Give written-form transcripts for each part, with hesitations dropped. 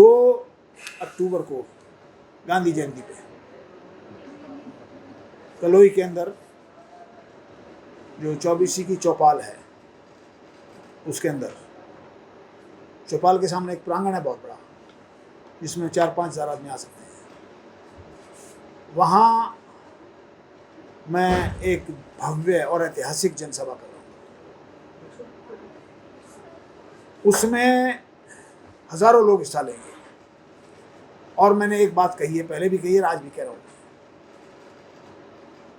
2 अक्टूबर को गांधी जयंती पे कलोई के अंदर जो 24वीं की चौपाल है, उसके अंदर चौपाल के सामने एक प्रांगण है बहुत बड़ा, जिसमें 4-5 हज़ार आदमी आ सकते हैं। वहाँ मैं एक भव्य और ऐतिहासिक जनसभा कर रहा हूँ। उसमें हज़ारों लोग हिस्सा लेंगे। और मैंने एक बात कही है, पहले भी कही है, आज भी कह रहा हूँ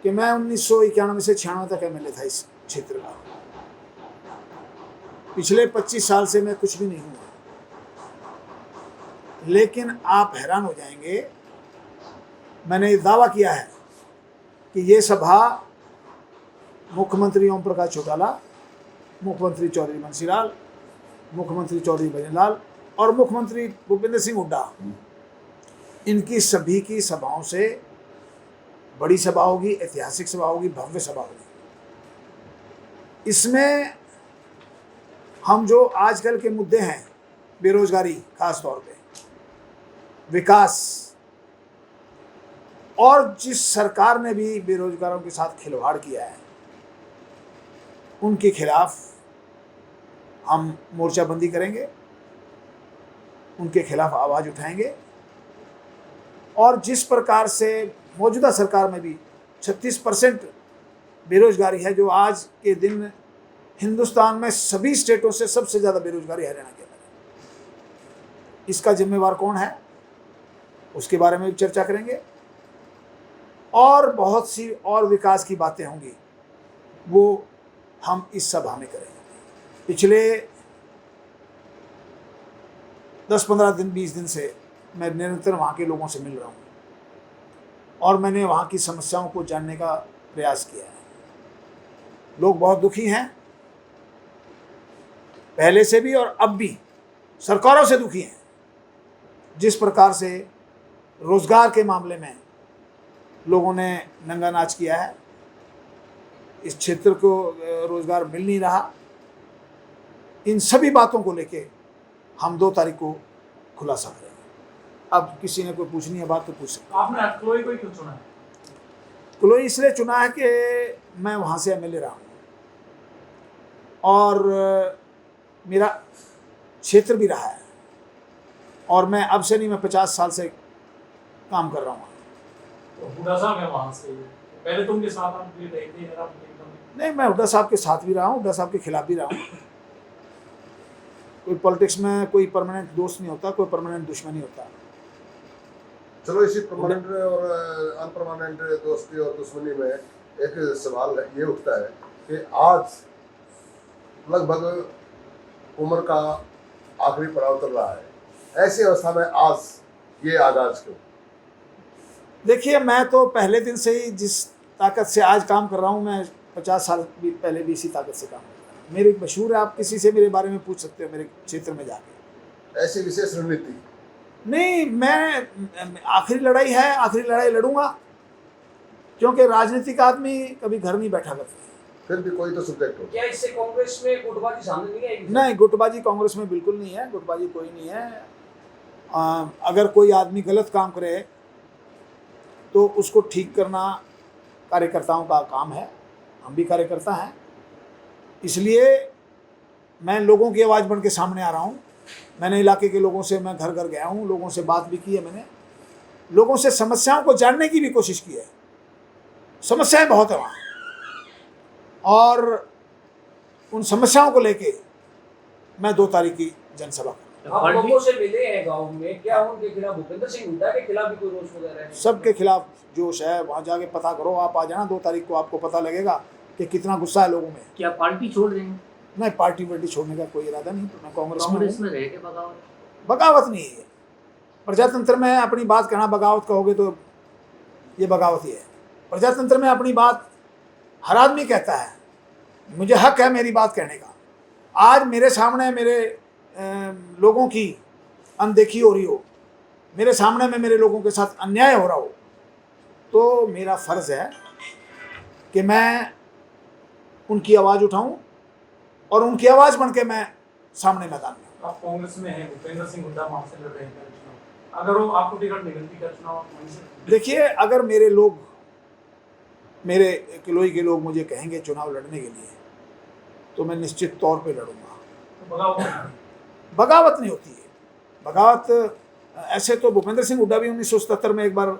कि मैं 1991 से 96 तक एमएलए था इस क्षेत्र का। पिछले 25 साल से मैं कुछ भी नहीं हुआ, लेकिन आप हैरान हो जाएंगे, मैंने दावा किया है कि ये सभा मुख्यमंत्री ओम प्रकाश चौटाला, मुख्यमंत्री चौधरी बंसीलाल, मुख्यमंत्री चौधरी भजनलाल और मुख्यमंत्री भूपेंद्र सिंह हुड्डा, इनकी सभी की सभाओं से बड़ी सभा होगी, ऐतिहासिक सभा होगी, भव्य सभा होगी। इसमें हम जो आजकल के मुद्दे हैं, बेरोजगारी खास तौर पे, विकास, और जिस सरकार ने भी बेरोजगारों के साथ खिलवाड़ किया है, उनके खिलाफ हम मोर्चाबंदी करेंगे, उनके खिलाफ आवाज़ उठाएंगे। और जिस प्रकार से मौजूदा सरकार में भी 36% बेरोजगारी है, जो आज के दिन हिंदुस्तान में सभी स्टेटों से सबसे ज़्यादा बेरोजगारी हरियाणा के अंदर है, इसका जिम्मेवार कौन है, उसके बारे में भी चर्चा करेंगे। और बहुत सी और विकास की बातें होंगी, वो हम इस सभा में करेंगे। पिछले 10-15 दिन 20 दिन से मैं निरंतर वहाँ के लोगों से मिल रहा हूँ और मैंने वहाँ की समस्याओं को जानने का प्रयास किया है। लोग बहुत दुखी हैं, पहले से भी और अब भी सरकारों से दुखी हैं। जिस प्रकार से रोजगार के मामले में लोगों ने नंगा नाच किया है, इस क्षेत्र को रोजगार मिल नहीं रहा, इन सभी बातों को लेके हम 2 तारीख को खुलासा करेंगे। अब किसी ने कोई पूछनी है बात तो पूछ सकते। आपने कलोई को क्यों चुना है? कलोई इसलिए चुना है कि मैं वहाँ से एमएलए रहा हूँ और मेरा क्षेत्र भी रहा है, और मैं अब से नहीं, मैं 50 साल से काम कर रहा हूँ। तो हुड्डा साहब है वहाँ से, पहले तुम के साथ आप भी रहे थे? नहीं, मैं हुड्डा साहब के साथ भी रहा हूँ, हुड्डा साहब के खिलाफ भी रहा हूँ। कोई पॉलिटिक्स में कोई परमानेंट दोस्त नहीं होता, कोई परमानेंट दुश्मन नहीं होता। चलो, इसी परमानेंट और अनपरमानेंट दोस्ती और दुश्मनी में एक सवाल ये उठता है कि आज लगभग उम्र का आखिरी पड़ाव चल रहा है, ऐसी अवस्था में आज ये आगाज क्यों? देखिए, मैं तो पहले दिन से ही जिस ताकत से आज काम कर रहा हूँ, मैं 50 साल भी पहले भी इसी ताकत से काम कर रहा हूँ। मेरी मशहूर है, आप किसी से मेरे बारे में पूछ सकते हो, मेरे क्षेत्र में जाके। ऐसी विशेष रणनीति नहीं, मैं आखिरी लड़ाई है, आखिरी लड़ाई लड़ूंगा, क्योंकि राजनीतिक आदमी कभी घर नहीं बैठा करते। फिर भी कोई तो सब्जेक्ट हो। क्या इससे कांग्रेस में गुटबाजी सामने नहीं आएगी? नहीं, गुटबाजी कांग्रेस में बिल्कुल नहीं है, गुटबाजी कोई नहीं है। अगर कोई आदमी गलत काम करे तो उसको ठीक करना कार्यकर्ताओं का काम है, हम भी कार्यकर्ता हैं, इसलिए मैं लोगों की आवाज़ बन के सामने आ रहा हूँ। मैंने इलाके के लोगों से, मैं घर घर गया हूँ, लोगों से बात भी की है, मैंने लोगों से समस्याओं को जानने की भी कोशिश की है। समस्याएं बहुत है वहाँ, और उन समस्याओं को लेके मैं 2 तारीख की जनसभा करूँ। आप लोगों से मिले हैं गांव में, क्या उनके खिलाफ भूपेंद्र सिंह हुड्डा के खिलाफ भी कोई रोष वगैरह है? सबके खिलाफ जोश है, वहाँ जाके पता करो। आप आ जाना 2 तारीख को, आपको पता लगेगा कि कितना गुस्सा है लोगों में। क्या पार्टी छोड़ रहे हैं? नहीं, पार्टी वार्टी छोड़ने का कोई इरादा नहीं। तो मैं कांग्रेस में रह के बगावत नहीं है। प्रजातंत्र में अपनी बात कहना बगावत कहोगे तो ये बगावत ही है। प्रजातंत्र में अपनी बात हर आदमी कहता है, मुझे हक है मेरी बात कहने का। आज मेरे सामने मेरे लोगों की अनदेखी हो रही हो, मेरे सामने में मेरे लोगों के साथ अन्याय हो रहा हो, तो मेरा फ़र्ज़ है कि मैं उनकी आवाज़ उठाऊं और उनकी आवाज़ बन के मैं सामने मैदान में हूँ। आप कांग्रेस में हैं, भूपेंद्र सिंह हुड्डा वहां से लड़ रहे हैं चुनाव, अगर वो आपको टिकट नहीं मिलती क्या चुनाव वहीं से? देखिए, अगर मेरे लोग, मेरे किलोई के लोग मुझे कहेंगे चुनाव लड़ने के लिए, तो मैं निश्चित तौर पे लड़ूंगा। तो बगावत बगावत नहीं होती है। बगावत ऐसे तो भूपेंद्र सिंह हुड्डा भी 1977 में एक बार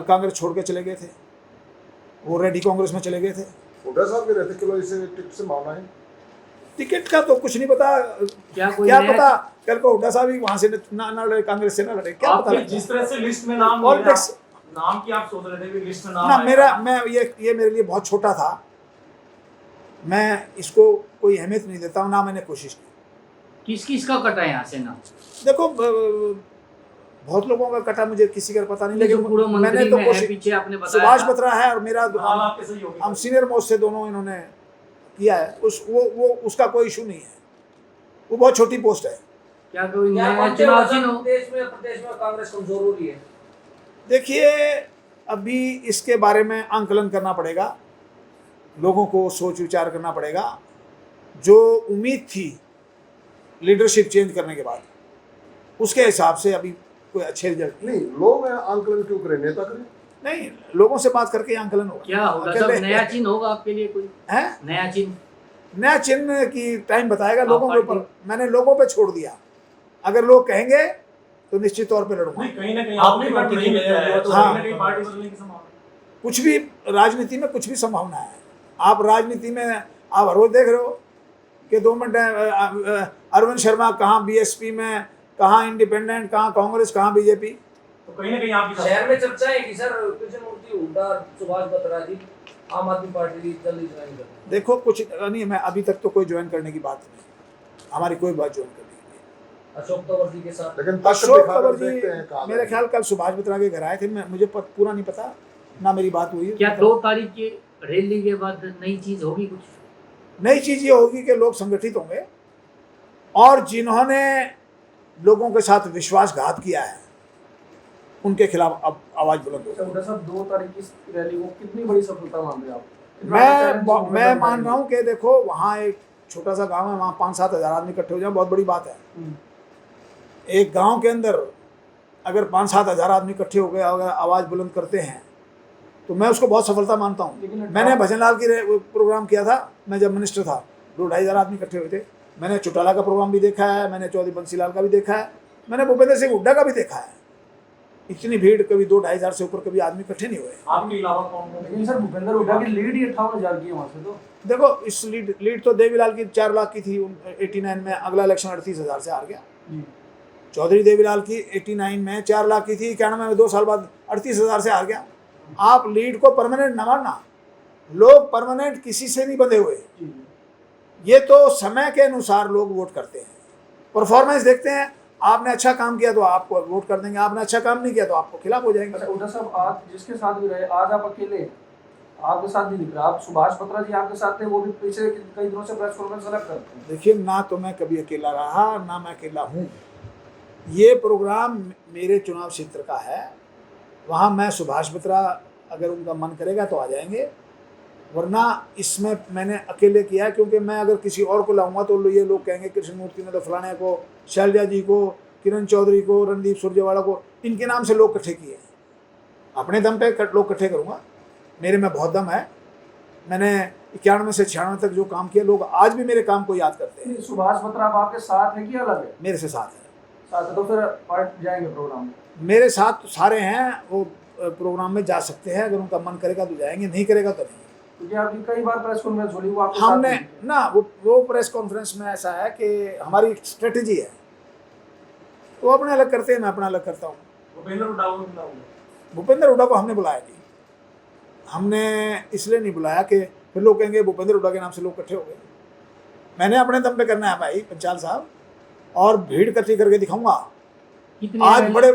कांग्रेस छोड़ के चले गए थे, वो रेडी कांग्रेस में चले गए थे। हुड्डा साहब भी रहते किलो इसे टिकट से माना है। टिकट का तो कुछ नहीं पता, क्या कोई क्या नया- पता कल को हुड्डा साहब ही वहां से ना लड़े, कांग्रेस से ना लड़े, क्या पता आपके लगता है। जिस तरह से लिस्ट में नाम पॉलिटिक्स नाम की आप सोच रहे थे कि लिस्ट में नाम ना, आएगा। मैं ये मेरे लिए बहुत छोटा था, मैं इसको कोई अहमियत नहीं देता हूँ, ना मैंने कोशिश की। किस किस का कटा है यहाँ से ना? देखो बहुत लोगों का कटा, मुझे किसी का पता नहीं, जो पूर्व लेकिन मैंने मंत्री तो में है, कोशिश, पीछे आपने बताया सुभाष था। बत्रा है और मेरा हाल आपके सही होगी। हम सीनियर मोस्ट से दोनों इन्होंने किया है, वो उसका कोई इशू नहीं है, वो बहुत छोटी पोस्ट है। क्या कोई क्या नया मानते चुनाव हो चिन्ह हो? प्रदेश में कांग्रेस कमजोर हो रही है? देखिए, अभी इसके बारे में आंकलन करना पड़ेगा, लोगों को सोच विचार करना पड़ेगा। जो उम्मीद थी लीडरशिप चेंज करने के बाद, उसके हिसाब से अभी कोई अच्छे रिजल्ट नहीं, लोग आंकलन क्यों करें, नेता करें। नहीं, लोगों से बात करके आंकलन होगा। क्या होगा सब? अकेले- नया चिन्ह होगा आपके लिए कोई है नया चिन्ह? नया चिन्ह की टाइम बताएगा, लोगों के ऊपर, पार्टी- मैंने लोगों पे छोड़ दिया। अगर लोग कहेंगे तो निश्चित तौर पे लड़ूंगा। नहीं, कहीं ना कहीं आपने आपको पार्टी टिकट नहीं में मिलता है, तो हाँ। कहीं ना कहीं पार्टी बदलने की संभावना है। कुछ भी राजनीति में कुछ भी संभावना है। आप राजनीति में आप रोज देख रहे हो कि 2 मिनट अरविंद शर्मा कहाँ बीएसपी में, कहाँ इंडिपेंडेंट, कहाँ कांग्रेस, कहाँ बीजेपी। तो कहीं ना कहीं आपकी शहर में चर्चा है कि सर कृष्णमूर्ति हुड्डा, सुभाष बत्रा जी आम आदमी पार्टी जल्दी ज्वाइन कर रहे हैं। देखो, कुछ नहीं, मैं अभी तक तो कोई ज्वाइन करने की बात नहीं, हमारी कोई बात ज्वाइन करने की नहीं। अशोक तंवर जी के साथ लेकिन अशोक दिखा कर तंवर देखते हैं जी कहाँ मेरे गए। ख्याल कल सुभाष बत्रा के घर आए थे, मुझे पूरा नहीं पता, ना मेरी बात हुई है। क्या 2 तारीख की रैली के बाद नई चीज होगी कुछ? नई चीज ये होगी कि लोग संगठित होंगे और जिन्होंने लोगों के साथ विश्वासघात किया है उनके खिलाफ अब आवाज बुलंद होगी। हुड्डा साहब 2 तारीख की रैली को कितनी बड़ी सफलता मान रहे हैं आप? कितना बड़ा challenge मैं होगा मान रहा हूँ कि देखो, वहाँ एक छोटा सा गांव है, वहाँ 5-7 हज़ार आदमी इकट्ठे हो जाए, बहुत बड़ी बात है। एक गांव के अंदर अगर 5-7 हज़ार आदमी इकट्ठे हो गए, अगर आवाज़ बुलंद करते हैं, तो मैं उसको बहुत सफलता मानता हूँ। लेकिन मैंने भजनलाल की प्रोग्राम किया था, मैं जब मिनिस्टर था, 2-2.5 हज़ार आदमी इकट्ठे हुए थे। मैंने चौटाला का प्रोग्राम भी देखा है, मैंने चौधरी बंसीलाल का भी देखा है, मैंने भूपेंद्र सिंह हुड्डा का भी देखा है। इतनी भीड़ कभी 2-2.5 हज़ार से ऊपर कभी आदमी इकट्ठे नहीं हुए। आपके अलावा कौन कौन? लेकिन सर भूपेंद्र हुड्डा की लीड ही 58,000 की है वहाँ से। तो देखो, इस लीड तो देवीलाल की 4 लाख की थी 89 में, अगला इलेक्शन 38 हज़ार से हार गया। चौधरी देवीलाल की 89 में 4 लाख की थी, 91 में 2 साल बाद 38 हज़ार से हार गया। आप लीड को परमानेंट न मानना, लोग परमानेंट किसी से नहीं बंधे हुए, ये तो समय के अनुसार लोग वोट करते हैं, परफॉर्मेंस देखते हैं। आपने अच्छा काम किया तो आपको वोट कर देंगे, आपने अच्छा काम नहीं किया तो आपको खिलाफ हो जाएंगे। अच्छा हुड्डा साहब, आज जिसके साथ भी रहे, आज आप अकेले आपके साथ नहीं दिख रहा। आप सुभाष बत्रा जी आपके साथ थे, वो भी पीछे कई दिनों से प्रेस कॉन्फ्रेंस अलग करते हैं। देखिए, ना तो मैं कभी अकेला रहा, ना मैं अकेला हूँ। ये प्रोग्राम मेरे चुनाव क्षेत्र का है, वहाँ मैं सुभाष बत्रा अगर उनका मन करेगा तो आ जाएंगे, वरना इसमें मैंने अकेले किया है। क्योंकि मैं अगर किसी और को लाऊंगा तो ये लोग कहेंगे कृष्णमूर्ति ने तो फलाने को, शैलजा जी को, किरण चौधरी को, रणदीप सुरजेवाला को, इनके नाम से लोग इकट्ठे किए हैं। अपने दम पे लोग इकट्ठे करूँगा, मेरे में बहुत दम है। मैंने 91 से 96 तक जो काम किया, लोग आज भी मेरे काम को याद करते हैं। सुभाष बत्रा आप आपके साथ है कि अलग है? मेरे से साथ है, साथ है, तो फिर पार्ट जाएंगे प्रोग्राम में। मेरे साथ तो सारे हैं, वो प्रोग्राम में जा सकते हैं, अगर उनका मन करेगा तो जाएंगे, नहीं करेगा तो नहीं। क्योंकि आपकी कई बार प्रेस कॉन्फ्रेंस हो रही, वो आपके साथ हमने नहीं थी। ना वो प्रेस कॉन्फ्रेंस में ऐसा है कि हमारी स्ट्रेटजी है, वो अपने अलग करते हैं, मैं अपना अलग करता हूँ। भूपेंद्र हुड्डा को मिला हुआ। भूपेंद्र हुड्डा को हमने बुलाया नहीं, हमने इसलिए नहीं बुलाया कि फिर लोग कहेंगे भूपेंद्र हुड्डा के नाम से लोग इकट्ठे हो गए। मैंने अपने दम पे करना है भाई पंचाल साहब, और भीड़ इकट्ठी करके दिखाऊंगा। कितने आज MLA बड़े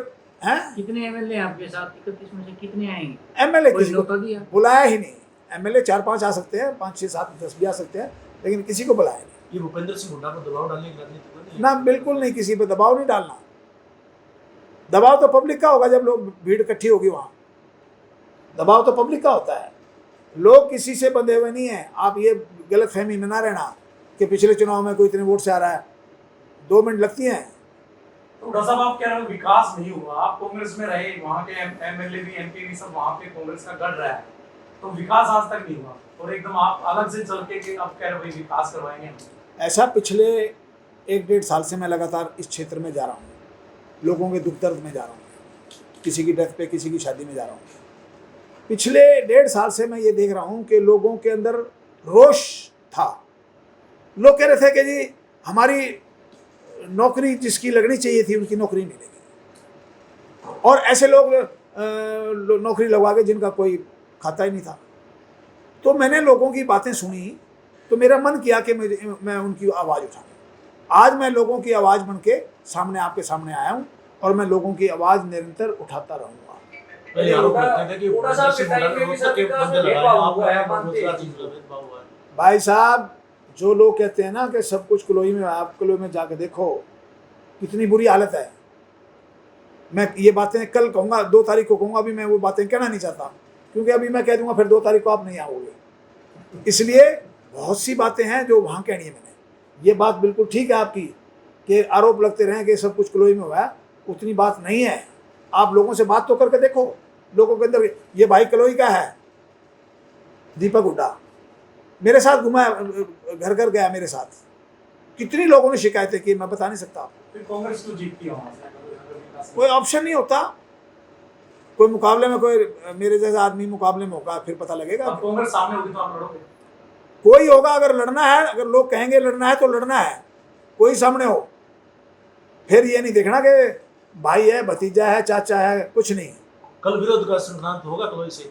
हैं कितने एमएलए आपके साथ? 31 में से कितने आएंगे? एमएलए, कोई किसी को न्योता दिया? बुलाया ही नहीं। एमएलए 4-5 आ सकते हैं, 5, 6, 7, 10 भी आ सकते हैं, लेकिन किसी को बुलाया नहीं। ये भूपेंद्र सिंह हुड्डा को दबाव डालने की राजनीति तो नहीं है? ना, बिल्कुल नहीं, किसी पे दबाव नहीं डालना। दबाव तो पब्लिक का होगा, जब लोग भीड़ इकट्ठी होगी वहाँ दबाव तो पब्लिक का होता है। लोग किसी से बंधे हुए नहीं है। आप ये गलत फहमी में ना रहना कि पिछले चुनाव में कोई इतने वोट से आ रहा है। 2 मिनट लगती हैं। तो हुड्डा साहब आप कह रहे हो विकास नहीं हुआ, आप कांग्रेस में रहे, वहाँ के एमएलए भी एमपी भी सब वहाँ पे कांग्रेस का गढ़ रहा है, तो विकास आज तक नहीं हुआ और एकदम आप अलग से चल के आप कह रहे हो भाई विकास करवाएंगे हम। ऐसा पिछले 1-1.5 साल से मैं लगातार इस क्षेत्र में जा रहा हूँ, लोगों के दुख दर्द में जा रहा हूँ, किसी की डेथ पे, किसी की शादी में जा रहा हूँ। पिछले 1.5 साल से मैं ये देख रहा हूँ कि लोगों के अंदर रोष था। लोग कह रहे थे कि जी हमारी नौकरी जिसकी लगनी चाहिए थी उनकी नौकरी नहीं लगी, और ऐसे लोग नौकरी लगवा के जिनका कोई खाता ही नहीं था। तो मैंने लोगों की बातें सुनी तो मेरा मन किया कि मैं उनकी आवाज़ उठाऊँ। आज मैं लोगों की आवाज़ बन के सामने आपके सामने आया हूँ और मैं लोगों की आवाज़ निरंतर उठाता रहूँगा। पहले आरोप करते थे कि हुड्डा साहब के टाइम में भी सब विकास में भेदभाव हुआ है, मानते हैं। भाई साहब, जो लोग कहते हैं ना कि सब कुछ कलोई में, आप कलोई में जाकर देखो कितनी बुरी हालत है। मैं ये बातें कल कहूँगा, 2 तारीख को कहूँगा, अभी मैं वो बातें कहना नहीं चाहता क्योंकि अभी मैं कह दूँगा फिर 2 तारीख को आप नहीं आओगे। इसलिए बहुत सी बातें हैं जो वहाँ कहनी है मैंने। ये बात बिल्कुल ठीक है आपकी कि आरोप लगते रहें कि सब कुछ कलोई में हुआ है, उतनी बात नहीं है। आप लोगों से बात तो करके देखो, लोगों के अंदर ये भाई कलोई का है, दीपक हुड्डा मेरे साथ घुमा, घर घर गया मेरे साथ, कितनी लोगों ने शिकायतें की, मैं बता नहीं सकता आपको। फिर कांग्रेस क्यों जीतती है वहाँ से? कोई ऑप्शन नहीं होता, कोई मुकाबले में कोई मेरे जैसा आदमी मुकाबले में होगा फिर पता लगेगा। अब कांग्रेस सामने होगी तो आप लड़ोगे? कोई होगा, अगर लड़ना है, अगर लोग कहेंगे लड़ना है तो लड़ना है, कोई सामने हो। फिर ये नहीं देखना कि भाई है, भतीजा है, चाचा है, कुछ नहीं। कल विरोध का सिद्धांत होगा कलोई से?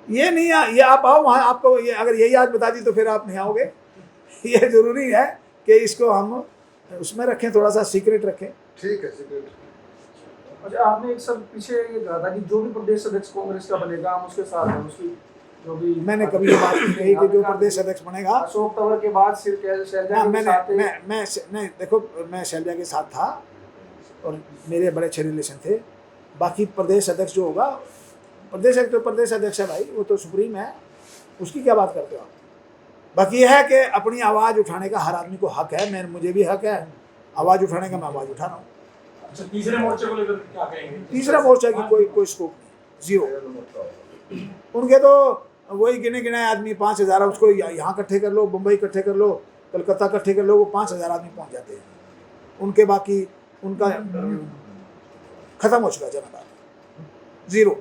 ये नहीं, ये आप आओ वहाँ, आपको ये अगर यही आज बता दी तो फिर आप नहीं आओगे। ये जरूरी है कि इसको हम उसमें रखें, थोड़ा सा सीक्रेट रखें। ठीक है, सीक्रेट। अच्छा, आपने एक सब पीछे ये कहा था कि जो भी प्रदेश अध्यक्ष कांग्रेस का बनेगा हम उसके साथ हैं, उसकी जो भी मैंने कभी ये बात नहीं कही कि जो प्रदेश अध्यक्ष बनेगा। अशोक तंवर के बाद सिर्फ शैलजा के साथ मैं देखो, मैं शैलजा के साथ था और मेरे बड़े अच्छे रिलेशन थे। बाकी प्रदेश अध्यक्ष जो होगा, प्रदेश अध्यक्ष तो प्रदेश अध्यक्ष है भाई, वो तो सुप्रीम है, उसकी क्या बात करते हो आप। बाकी यह है कि अपनी आवाज़ उठाने का हर आदमी को हक है, मुझे भी हक है आवाज़ उठाने का, मैं आवाज़ उठा रहा हूँ। अच्छा, तीसरे मोर्चे को लेकर क्या कहेंगे? तीसरा मोर्चा की कोई स्कोप नहीं, 0। उनके तो वही गिने गिनाए आदमी 5000, उसको यहाँ इकट्ठे कर लो, मुंबई इकट्ठे कर लो, कलकत्ता इकट्ठे कर लो, वो 5000 आदमी पहुँच जाते हैं। उनके बाकी उनका खत्म हो चुका जनता, 0।